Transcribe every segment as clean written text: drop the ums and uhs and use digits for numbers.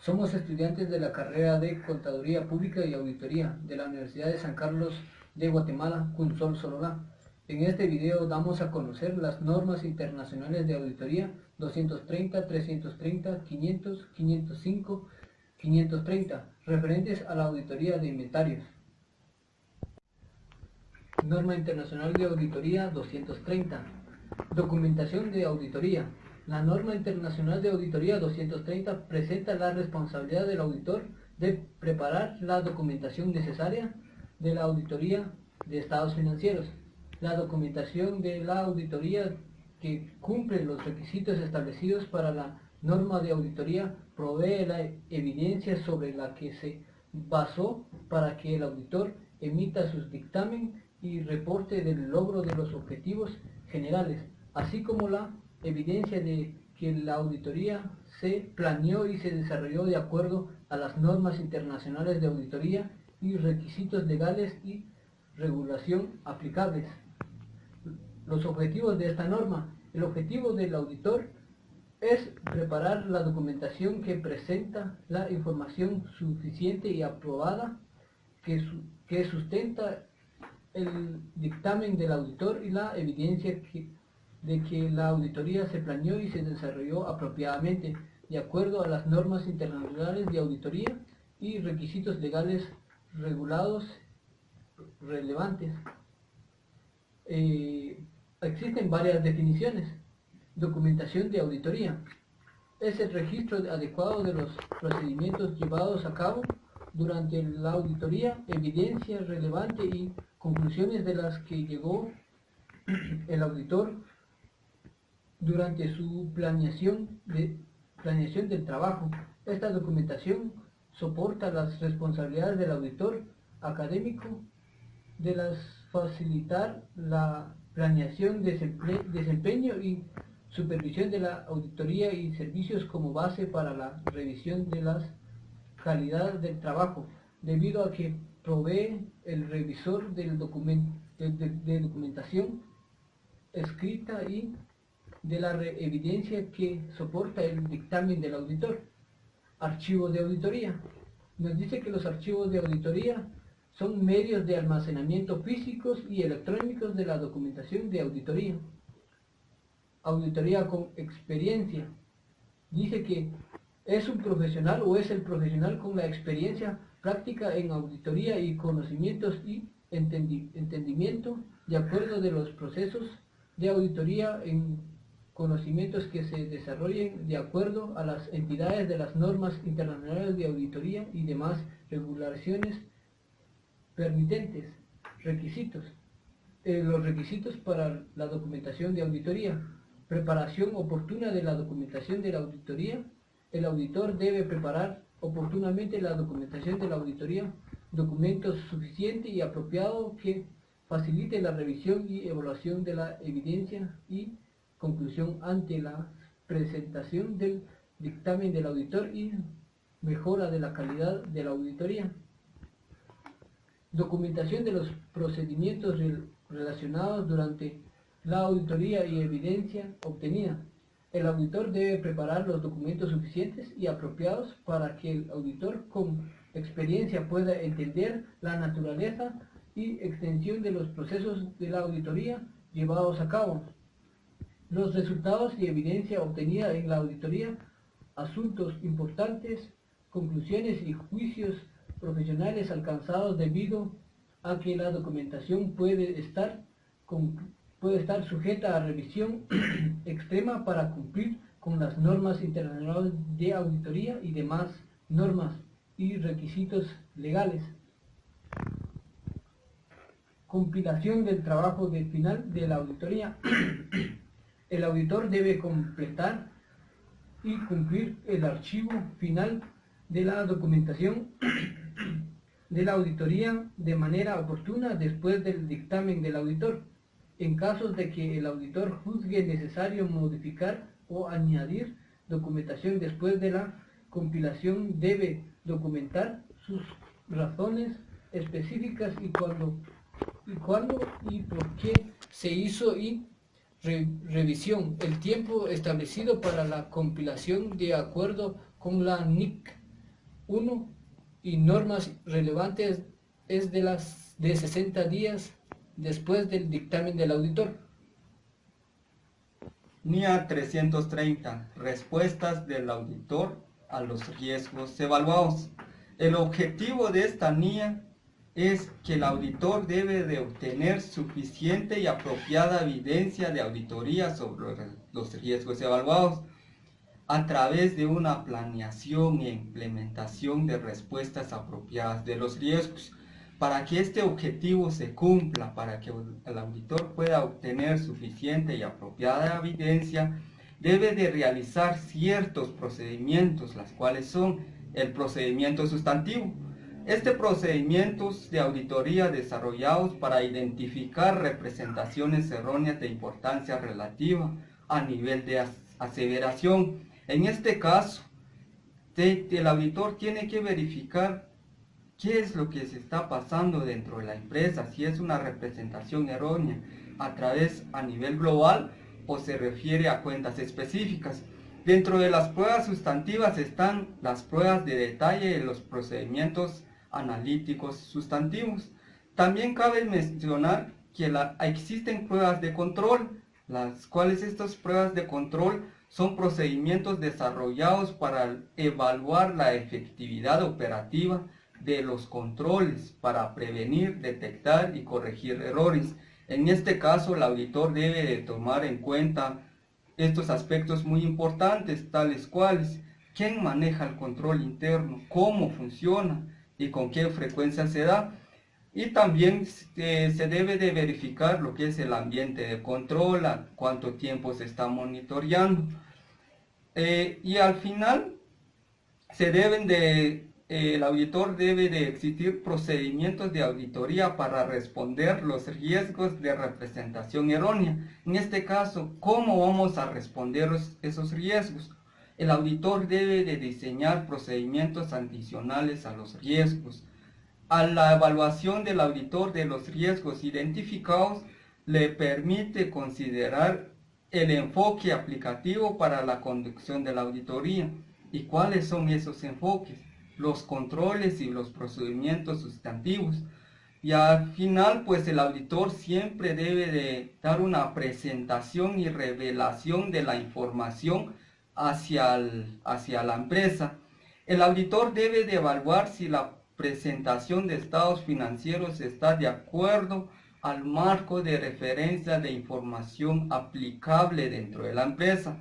Somos estudiantes de la carrera de Contaduría Pública y Auditoría de la Universidad de San Carlos de Guatemala, Cunsol Sololá. En este video damos a conocer las normas internacionales de auditoría 230, 330, 500, 505, 530, referentes a la auditoría de inventarios. Norma Internacional de Auditoría 230. Documentación de auditoría. La Norma Internacional de Auditoría 230 presenta la responsabilidad del auditor de preparar la documentación necesaria de la auditoría de estados financieros. La documentación de la auditoría que cumple los requisitos establecidos para la norma de auditoría provee la evidencia sobre la que se basó para que el auditor emita sus dictamen y reporte del logro de los objetivos generales, así como la evidencia de que la auditoría se planeó y se desarrolló de acuerdo a las normas internacionales de auditoría y requisitos legales y regulación aplicables. Los objetivos de esta norma. El objetivo del auditor es preparar la documentación que presenta la información suficiente y aprobada que sustenta el dictamen del auditor y la evidencia de que la auditoría se planeó y se desarrolló apropiadamente de acuerdo a las normas internacionales de auditoría y requisitos legales regulados relevantes. Existen varias definiciones. Documentación de auditoría es el registro adecuado de los procedimientos llevados a cabo durante la auditoría, evidencia relevante y conclusiones de las que llegó el auditor durante su planeación del trabajo. Esta documentación soporta las responsabilidades del auditor académico de facilitar la planeación, desempeño y supervisión de la auditoría y servicios como base para la revisión de las calidad del trabajo, debido a que provee el revisor de documentación escrita y de la evidencia que soporta el dictamen del auditor. Archivos de auditoría. Nos dice que los archivos de auditoría son medios de almacenamiento físicos y electrónicos de la documentación de auditoría. Auditoría con experiencia. Dice que es un profesional o es el profesional con la experiencia práctica en auditoría y conocimientos y entendimiento de acuerdo de los procesos de auditoría en conocimientos que se desarrollen de acuerdo a las entidades de las normas internacionales de auditoría y demás regulaciones permitentes. Requisitos. Los requisitos para la documentación de auditoría. Preparación oportuna de la documentación de la auditoría. El auditor debe preparar oportunamente la documentación de la auditoría, documentos suficientes y apropiados que facilite la revisión y evaluación de la evidencia y conclusión ante la presentación del dictamen del auditor y mejora de la calidad de la auditoría. Documentación de los procedimientos relacionados durante la auditoría y evidencia obtenida. El auditor debe preparar los documentos suficientes y apropiados para que el auditor con experiencia pueda entender la naturaleza y extensión de los procesos de la auditoría llevados a cabo, los resultados y evidencia obtenida en la auditoría, asuntos importantes, conclusiones y juicios profesionales alcanzados debido a que la documentación puede estar sujeta a revisión extrema para cumplir con las normas internacionales de auditoría y demás normas y requisitos legales. Compilación del trabajo final de la auditoría. El auditor debe completar y cumplir el archivo final de la documentación de la auditoría de manera oportuna después del dictamen del auditor. En casos de que el auditor juzgue necesario modificar o añadir documentación después de la compilación, debe documentar sus razones específicas y cuándo y por qué se hizo y revisión, el tiempo establecido para la compilación de acuerdo con la NIC 1 y normas relevantes es de 60 días después del dictamen del auditor. NIA 330. Respuestas del auditor a los riesgos evaluados. El objetivo de esta NIA es que el auditor debe de obtener suficiente y apropiada evidencia de auditoría sobre los riesgos evaluados a través de una planeación e implementación de respuestas apropiadas de los riesgos. Para que este objetivo se cumpla, para que el auditor pueda obtener suficiente y apropiada evidencia, debe de realizar ciertos procedimientos, las cuales son el procedimiento sustantivo. Este procedimiento de auditoría desarrollados para identificar representaciones erróneas de importancia relativa a nivel de aseveración. En este caso, el auditor tiene que verificar qué es lo que se está pasando dentro de la empresa, si es una representación errónea a nivel global o se refiere a cuentas específicas. Dentro de las pruebas sustantivas están las pruebas de detalle y los procedimientos analíticos sustantivos. También cabe mencionar que existen pruebas de control, las cuales estas pruebas de control son procedimientos desarrollados para evaluar la efectividad operativa de los controles para prevenir, detectar y corregir errores. En este caso, el auditor debe de tomar en cuenta estos aspectos muy importantes, tales cuales: quién maneja el control interno, cómo funciona y con qué frecuencia se da. Y también se debe de verificar lo que es el ambiente de control, a cuánto tiempo se está monitoreando. Y al final, el auditor debe de existir procedimientos de auditoría para responder los riesgos de representación errónea. En este caso, ¿cómo vamos a responder esos riesgos? El auditor debe de diseñar procedimientos adicionales a los riesgos. A la evaluación del auditor de los riesgos identificados le permite considerar el enfoque aplicativo para la conducción de la auditoría. ¿Y cuáles son esos enfoques? Los controles y los procedimientos sustantivos. Y al final, pues el auditor siempre debe de dar una presentación y revelación de la información hacia la empresa. El auditor debe de evaluar si la presentación de estados financieros está de acuerdo al marco de referencia de información aplicable dentro de la empresa.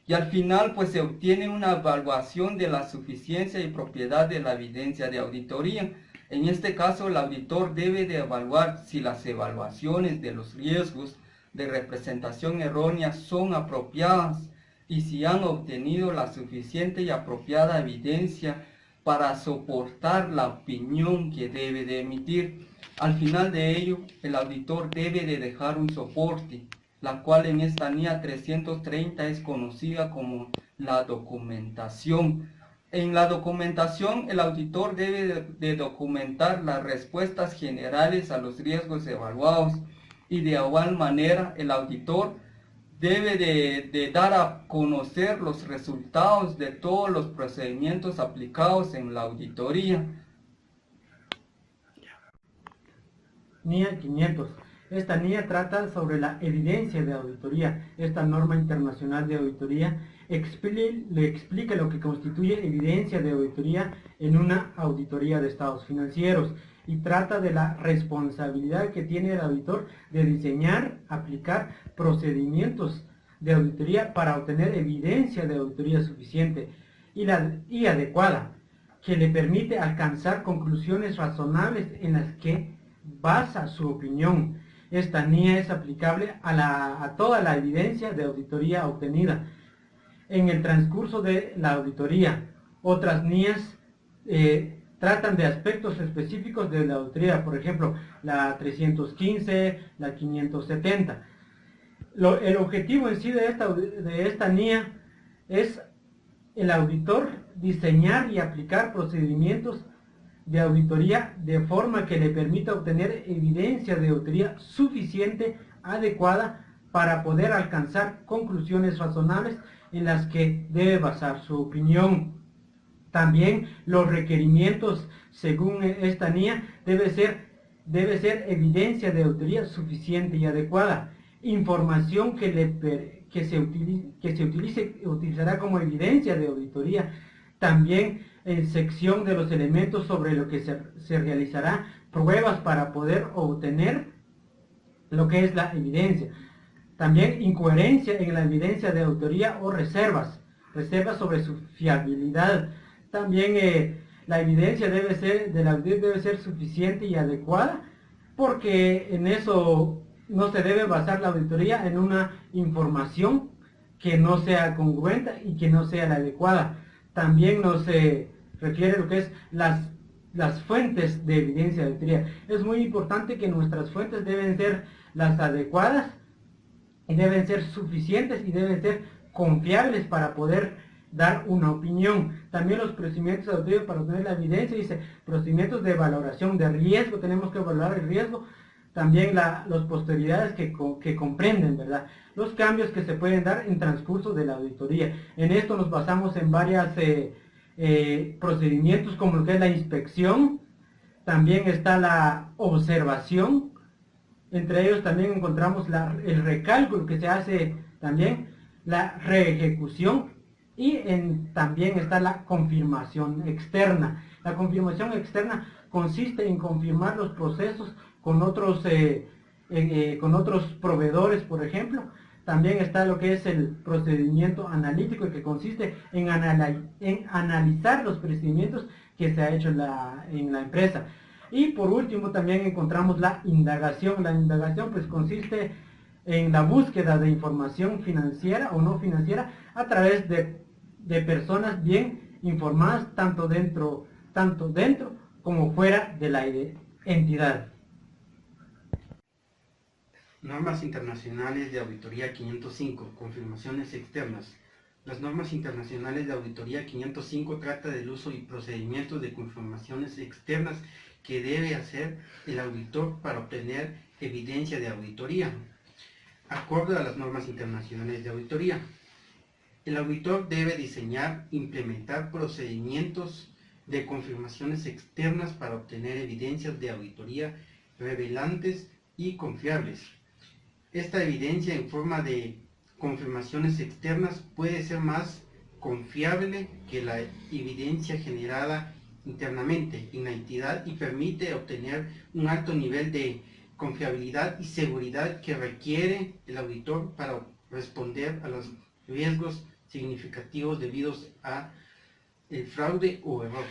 Y al final, pues se obtiene una evaluación de la suficiencia y propiedad de la evidencia de auditoría. En este caso, el auditor debe de evaluar si las evaluaciones de los riesgos de representación errónea son apropiadas y si han obtenido la suficiente y apropiada evidencia para soportar la opinión que debe de emitir. Al final de ello, el auditor debe de dejar un soporte, la cual en esta NIA 330 es conocida como la documentación. En la documentación, el auditor debe de documentar las respuestas generales a los riesgos evaluados y de igual manera el auditor debe de dar a conocer los resultados de todos los procedimientos aplicados en la auditoría. NIA 500. Esta NIA trata sobre la evidencia de auditoría. Esta norma internacional de auditoría le explica lo que constituye evidencia de auditoría en una auditoría de estados financieros y trata de la responsabilidad que tiene el auditor de diseñar, aplicar procedimientos de auditoría para obtener evidencia de auditoría suficiente y adecuada, que le permite alcanzar conclusiones razonables en las que basa su opinión. Esta NIA es aplicable a toda la evidencia de auditoría obtenida en el transcurso de la auditoría. Otras NIAs tratan de aspectos específicos de la auditoría, por ejemplo, la 315, la 570. El objetivo en sí de esta NIA es el auditor diseñar y aplicar procedimientos de auditoría de forma que le permita obtener evidencia de auditoría suficiente, adecuada, para poder alcanzar conclusiones razonables en las que debe basar su opinión. También los requerimientos, según esta NIA, debe ser evidencia de auditoría suficiente y adecuada, información que se utilizará como evidencia de auditoría. También en sección de los elementos sobre lo que se realizará pruebas para poder obtener lo que es la evidencia. También incoherencia en la evidencia de auditoría o reservas sobre su fiabilidad. También la evidencia del audit debe ser suficiente y adecuada, porque en eso no se debe basar la auditoría en una información que no sea congruente y que no sea la adecuada. También nos refiere a lo que es las fuentes de evidencia de auditoría. Es muy importante que nuestras fuentes deben ser las adecuadas y deben ser suficientes y deben ser confiables para poder dar una opinión. También los procedimientos auditorios para obtener la evidencia, dice, procedimientos de valoración de riesgo, tenemos que valorar el riesgo, también las posterioridades que comprenden, ¿verdad?, los cambios que se pueden dar en transcurso de la auditoría. En esto nos basamos en varios procedimientos, como lo que es la inspección, también está la observación, entre ellos también encontramos el recálculo que se hace también, la reejecución y también está la confirmación externa. La confirmación externa consiste en confirmar los procesos con otros proveedores, por ejemplo. También está lo que es el procedimiento analítico, que consiste en analizar los procedimientos que se ha hecho en la empresa. Y por último también encontramos la indagación. La indagación pues consiste en la búsqueda de información financiera o no financiera a través de personas bien informadas, tanto dentro como fuera de la entidad. Normas internacionales de auditoría 505, confirmaciones externas. Las normas internacionales de auditoría 505 trata del uso y procedimientos de confirmaciones externas que debe hacer el auditor para obtener evidencia de auditoría, acorde a las normas internacionales de auditoría. El auditor debe diseñar, implementar procedimientos de confirmaciones externas para obtener evidencias de auditoría revelantes y confiables. Esta evidencia en forma de confirmaciones externas puede ser más confiable que la evidencia generada internamente en la entidad y permite obtener un alto nivel de confiabilidad y seguridad que requiere el auditor para responder a los riesgos significativos debidos a el fraude o error.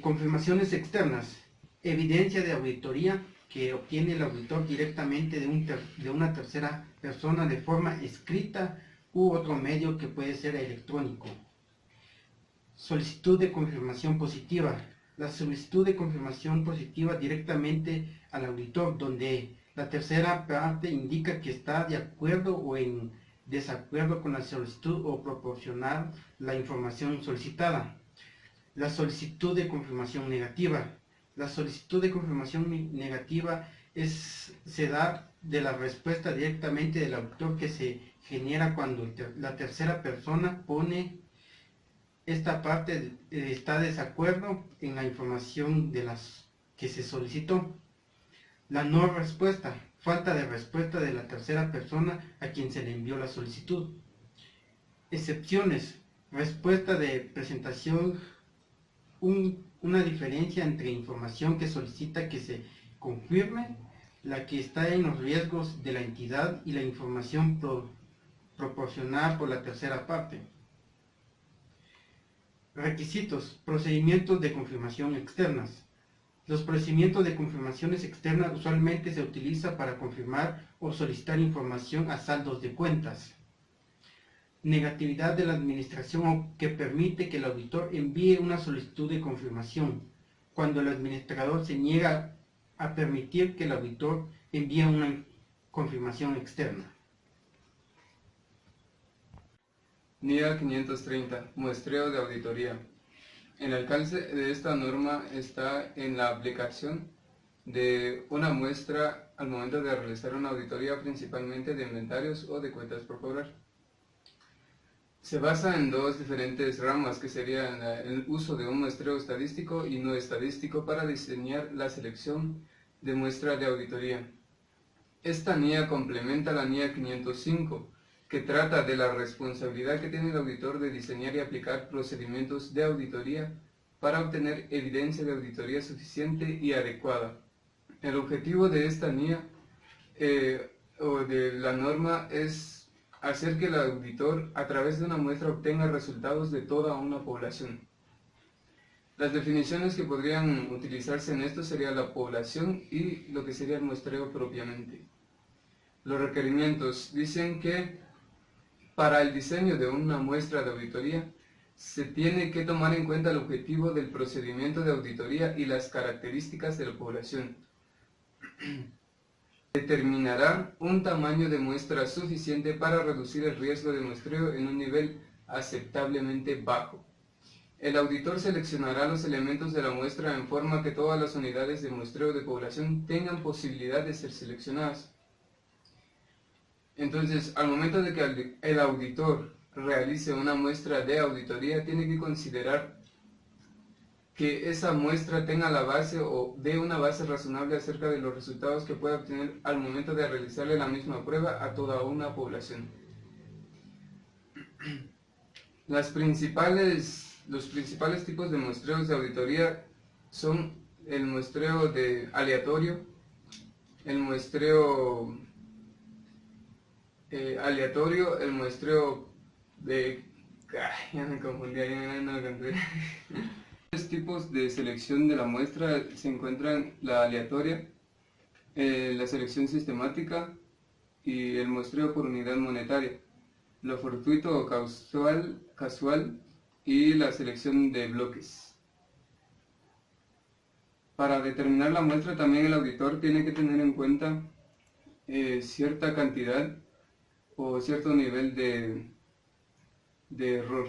Confirmaciones externas, evidencia de auditoría que obtiene el auditor directamente de una tercera persona de forma escrita u otro medio que puede ser electrónico. Solicitud de confirmación positiva. La solicitud de confirmación positiva directamente al auditor, donde la tercera parte indica que está de acuerdo o en desacuerdo con la solicitud o proporcionar la información solicitada. La solicitud de confirmación negativa. La solicitud de confirmación negativa se da de la respuesta directamente del auditor que se genera cuando la tercera persona pone esta parte está de desacuerdo en la información que se solicitó. La no respuesta, falta de respuesta de la tercera persona a quien se le envió la solicitud. Excepciones, respuesta de presentación, una diferencia entre información que solicita que se confirme, la que está en los riesgos de la entidad y la información proporcionada por la tercera parte. Requisitos, procedimientos de confirmación externas. Los procedimientos de confirmaciones externas usualmente se utilizan para confirmar o solicitar información a saldos de cuentas. Negatividad de la administración que permite que el auditor envíe una solicitud de confirmación, cuando el administrador se niega a permitir que el auditor envíe una confirmación externa. NIA 530, muestreo de auditoría. El alcance de esta norma está en la aplicación de una muestra al momento de realizar una auditoría, principalmente de inventarios o de cuentas por cobrar. Se basa en dos diferentes ramas que serían el uso de un muestreo estadístico y no estadístico para diseñar la selección de muestra de auditoría. Esta NIA complementa la NIA 505, que trata de la responsabilidad que tiene el auditor de diseñar y aplicar procedimientos de auditoría para obtener evidencia de auditoría suficiente y adecuada. El objetivo de esta NIA o de la norma es hacer que el auditor a través de una muestra obtenga resultados de toda una población. Las definiciones que podrían utilizarse en esto sería la población y lo que sería el muestreo propiamente. Los requerimientos dicen que para el diseño de una muestra de auditoría se tiene que tomar en cuenta el objetivo del procedimiento de auditoría y las características de la población. Determinará un tamaño de muestra suficiente para reducir el riesgo de muestreo en un nivel aceptablemente bajo. El auditor seleccionará los elementos de la muestra en forma que todas las unidades de muestreo de población tengan posibilidad de ser seleccionadas. Entonces, al momento de que el auditor realice una muestra de auditoría, tiene que considerar que esa muestra tenga la base o dé una base razonable acerca de los resultados que pueda obtener al momento de realizarle la misma prueba a toda una población. Los principales tipos de muestreos de auditoría son el muestreo aleatorio, el muestreo el muestreo de... ya me confundí, ya no lo encontré. Tres tipos de selección de la muestra se encuentran la aleatoria, la selección sistemática y el muestreo por unidad monetaria, lo fortuito o casual y la selección de bloques. Para determinar la muestra también el auditor tiene que tener en cuenta cierta cantidad o cierto nivel de error.